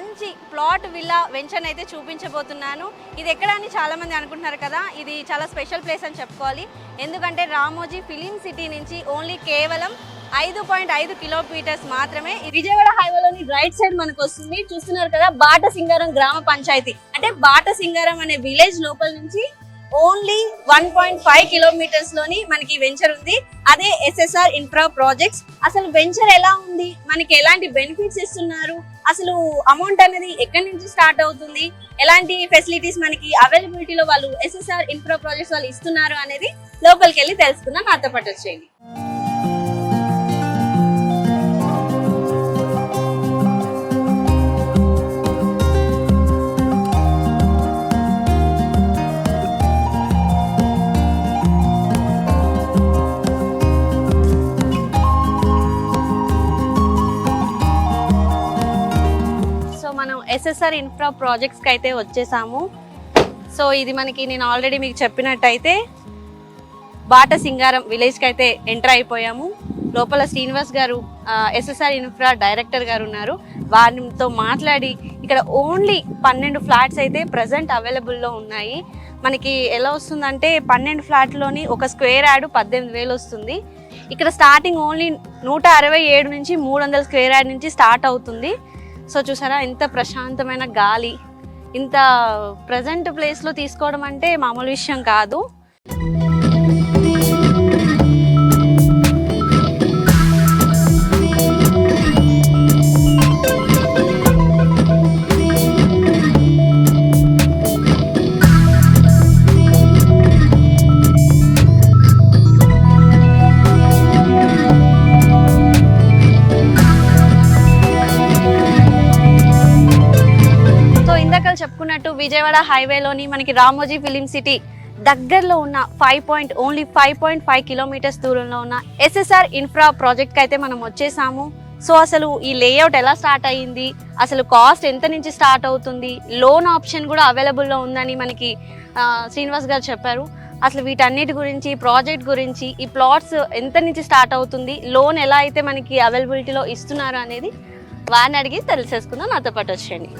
మంచి plot villa venture అయితే చూపించబోతున్నాను. ఇది ఎక్కడ అని చాలా మంది అనుకుంటున్నారు కదా, ఇది చాలా స్పెషల్ ప్లేస్ అని చెప్పుకోవాలి. ఎందుకంటే రామోజీ ఫిలిం సిటీ నుంచి ఓన్లీ కేవలం 5.5 కిలోమీటర్స్ మాత్రమే విజయవాడ హైవేలోని రైట్ సైడ్ మనకు వస్తుంది. చూస్తున్నారు కదా, బాటసింగారం గ్రామ పంచాయతీ. అంటే బాటసింగారం అనే విలేజ్ లోపల నుంచి ఓన్లీ 1.5 కిలోమీటర్స్ లోని మనకి వెంచర్ ఉంది. అదే ఎస్ఎస్ఆర్ ఇన్ఫ్రా ప్రాజెక్ట్స్. అసలు వెంచర్ ఎలా ఉంది, మనకి ఎలాంటి బెనిఫిట్స్ ఇస్తున్నారు, అసలు అమౌంట్ అనేది ఎక్కడి నుంచి స్టార్ట్ అవుతుంది, ఎలాంటి ఫెసిలిటీస్ మనకి అవైలబిలిటీలో వాళ్ళు ఎస్ఎస్ఆర్ ఇన్ఫ్రా ప్రాజెక్ట్స్ వాళ్ళు ఇస్తున్నారు అనేది లోపలికి వెళ్ళి తెలుసుకుందాం. నాతో పాటు వచ్చేయండి. ఎస్ఎస్ఆర్ ఇన్ఫ్రా ప్రాజెక్ట్స్కి అయితే వచ్చేసాము. సో ఇది మనకి నేను ఆల్రెడీ మీకు చెప్పినట్టయితే బాటసింగారం విలేజ్కి అయితే ఎంటర్ అయిపోయాము. లోపల శ్రీనివాస్ గారు ఎస్ఎస్ఆర్ ఇన్ఫ్రా డైరెక్టర్ గారు ఉన్నారు. వారితో మాట్లాడి ఇక్కడ ఓన్లీ 12 ఫ్లాట్స్ అయితే ప్రజెంట్ అవైలబుల్లో ఉన్నాయి. మనకి ఎలా వస్తుందంటే 12 ఫ్లాట్లోని ఒక స్క్వేర్ యార్డ్ 18,000 వస్తుంది. ఇక్కడ స్టార్టింగ్ ఓన్లీ 167 నుంచి 300 స్క్వేర్ యార్డ్ నుంచి స్టార్ట్ అవుతుంది. సో చూసారా, ఇంత ప్రశాంతమైన గాలి ఇంత ప్రజెంట్ ప్లేస్లో తీసుకోవడం అంటే మామూలు విషయం కాదు. చెప్పుకున్నట్టు విజయవాడ హైవేలోని మనకి రామోజీ ఫిలిం సిటీ దగ్గరలో ఉన్న 5.5 కిలోమీటర్స్ దూరంలో ఉన్న ఎస్ఎస్ఆర్ ఇన్ఫ్రా ప్రాజెక్ట్ అయితే మనం వచ్చేసాము. సో అసలు ఈ లేఅవుట్ ఎలా స్టార్ట్ అయ్యింది, అసలు కాస్ట్ ఎంత నుంచి స్టార్ట్ అవుతుంది, లోన్ ఆప్షన్ కూడా అవైలబుల్లో ఉందని మనకి శ్రీనివాస్ గారు చెప్పారు. అసలు వీటన్నిటి గురించి, ప్రాజెక్ట్ గురించి, ఈ ప్లాట్స్ ఎంత నుంచి స్టార్ట్ అవుతుంది, లోన్ ఎలా అయితే మనకి అవైలబిలిటీలో ఇస్తున్నారు అనేది వారిని అడిగి తెలిసేసుకుందాం. నాతో పాటు వచ్చేయండి.